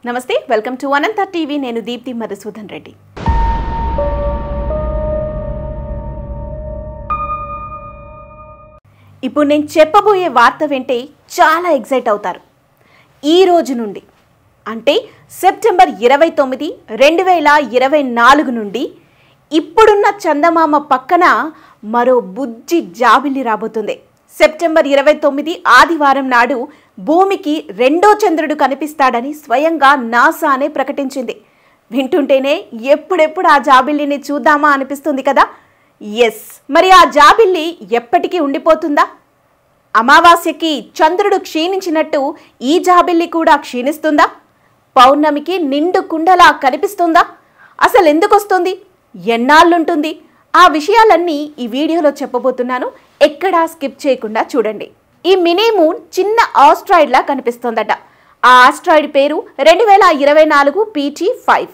నమస్తే, welcome to Anantha TV. నేను దీప్తి మధుసూదన్ రెడ్డి. ఇప్పుడు నేను చెప్పబోయే వార్త వింటే చాలా ఎక్సైట్ అవుతారు. ఈ రోజు నుండి అంటే సెప్టెంబర్ 29, 2024 నుండి ఇప్పుడున్న చందమామ పక్కన మరో బుజ్జి జాబిల్లి రాబోతుంది. సెప్టెంబర్ 29 ఆదివారం నాడు భూమికి రెండో చంద్రుడు కనిపిస్తాడని స్వయంగా నాసానే ప్రకటించింది. వింటుంటేనే ఎప్పుడెప్పుడు ఆ జాబిల్లిని చూద్దామా అనిపిస్తుంది కదా. ఎస్, మరి ఆ జాబిల్లి ఎప్పటికీ ఉండిపోతుందా? అమావాస్యకి చంద్రుడు క్షీణించినట్టు ఈ జాబిల్లి కూడా క్షీణిస్తుందా? పౌర్ణమికి నిండు కుండలా కనిపిస్తుందా? అసలు ఎందుకు వస్తుంది? ఎన్నాళ్ళుంటుంది? ఆ విషయాలన్నీ ఈ వీడియోలో చెప్పబోతున్నాను. ఎక్కడా స్కిప్ చేయకుండా చూడండి. ఈ మినీ మూన్ చిన్న ఆస్ట్రాయిడ్ లా కనిపిస్తోందట. ఆ ఆస్ట్రాయిడ్ పేరు 2024 PT5.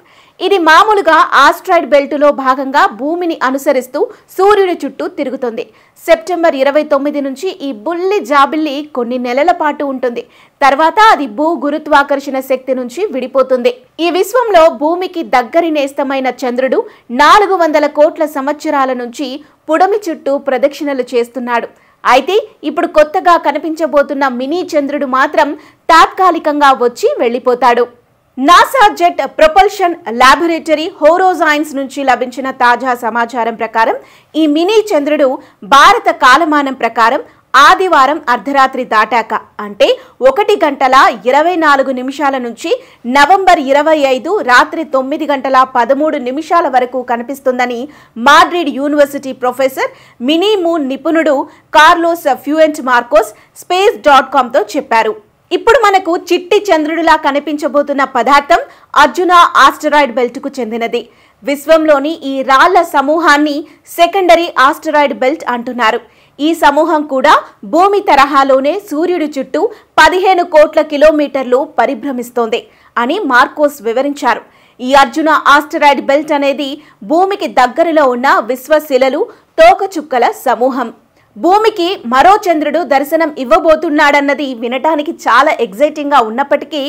ఇది మామూలుగా ఆస్ట్రాయిడ్ బెల్టులో భాగంగా భూమిని అనుసరిస్తూ సూర్యుడి చుట్టూ తిరుగుతుంది. సెప్టెంబర్ 29 నుంచి ఈ బుల్లి జాబిల్లి కొన్ని నెలల పాటు ఉంటుంది. తర్వాత అది భూ గురుత్వాకర్షణ శక్తి నుంచి విడిపోతుంది. ఈ విశ్వంలో భూమికి దగ్గరి నేస్తమైన చంద్రుడు 400 కోట్ల సంవత్సరాల నుంచి పుడమి చుట్టూ ప్రదక్షిణలు చేస్తున్నాడు. అయితే ఇప్పుడు కొత్తగా కనిపించబోతున్న మినీ చంద్రుడు మాత్రం తాత్కాలికంగా వచ్చి వెళ్ళిపోతాడు. నాసా జెట్ ప్రొపల్షన్ ల్యాబొరేటరీ హోరోజైన్స్ నుంచి లభించిన తాజా సమాచారం ప్రకారం ఈ మినీ చంద్రుడు భారత కాలమానం ప్రకారం ఆదివారం అర్ధరాత్రి దాటాక అంటే 1:24 నుంచి నవంబర్ 25 రాత్రి 9:13 వరకు కనిపిస్తుందని Madrid university professor, mini moon నిపుణుడు కార్లోస్ ఫ్యూయెంట్ మార్కోస్ space.com చెప్పారు. ఇప్పుడు మనకు చిట్టి చంద్రుడిలా కనిపించబోతున్న పదార్థం అర్జున ఆస్టరాయిడ్ బెల్ట్కు చెందినది. విశ్వంలోని ఈ రాళ్ల సమూహాన్ని సెకండరీ ఆస్టరాయిడ్ బెల్ట్ అంటున్నారు. ఈ సమూహం కూడా భూమి తరహాలోనే సూర్యుడి చుట్టూ 15 కోట్ల కిలోమీటర్లు పరిభ్రమిస్తోంది అని మార్కోస్ వివరించారు. ఈ అర్జున ఆస్టరాయిడ్ బెల్ట్ అనేది భూమికి దగ్గరలో ఉన్న విశ్వశిలలు, తోకచుక్కల సమూహం. భూమికి మరో చంద్రుడు దర్శనం ఇవ్వబోతున్నాడన్నది వినటానికి చాలా ఎగ్జైటింగ్గా ఉన్నప్పటికీ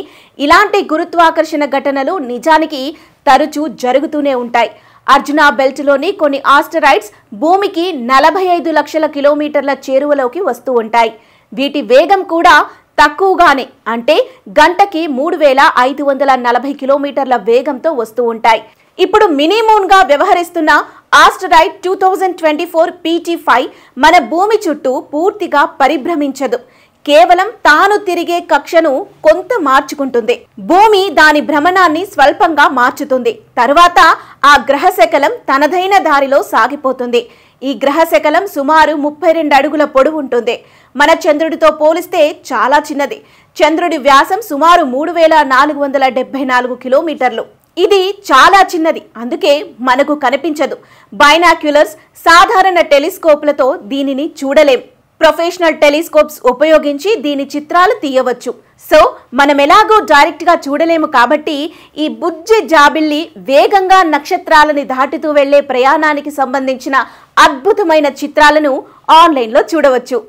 ఇలాంటి గురుత్వాకర్షణ ఘటనలు నిజానికి తరచూ జరుగుతూనే ఉంటాయి. అర్జున బెల్ట్లోని కొన్ని ఆస్టరాయిడ్స్ భూమికి 45 లక్షల కిలోమీటర్ల చేరువలోకి వస్తూ ఉంటాయి. వీటి వేగం కూడా తక్కువగానే అంటే గంటకి 3540 కిలోమీటర్ల వేగంతో వస్తూ ఉంటాయి. ఇప్పుడు మినీ మూన్ గా వ్యవహరిస్తున్న ఆస్టరాయిడ్ 2024 PT5 మన భూమి చుట్టూ పూర్తిగా పరిభ్రమించదు. కేవలం తాను తిరిగే కక్షను కొంత మార్చుకుంటుంది. భూమి దాని భ్రమణాన్ని స్వల్పంగా మార్చుతుంది. తర్వాత ఆ గ్రహశకలం తనదైన దారిలో సాగిపోతుంది. ఈ గ్రహశకలం సుమారు 32 అడుగుల పొడవు ఉంటుంది. మన చంద్రుడితో పోలిస్తే చాలా చిన్నది. చంద్రుడి వ్యాసం సుమారు 3474 కిలోమీటర్లు. ఇది చాలా చిన్నది, అందుకే మనకు కనిపించదు. బైనాక్యులర్స్, సాధారణ టెలిస్కోప్లతో దీనిని చూడలేం. ప్రొఫెషనల్ టెలిస్కోప్స్ ఉపయోగించి దీని చిత్రాలు తీయవచ్చు. సో మనం ఎలాగో డైరెక్ట్గా చూడలేము కాబట్టి ఈ బుజ్జి జాబిల్లి వేగంగా నక్షత్రాలని దాటుతూ వెళ్లే ప్రయాణానికి సంబంధించిన అద్భుతమైన చిత్రాలను ఆన్లైన్లో చూడవచ్చు.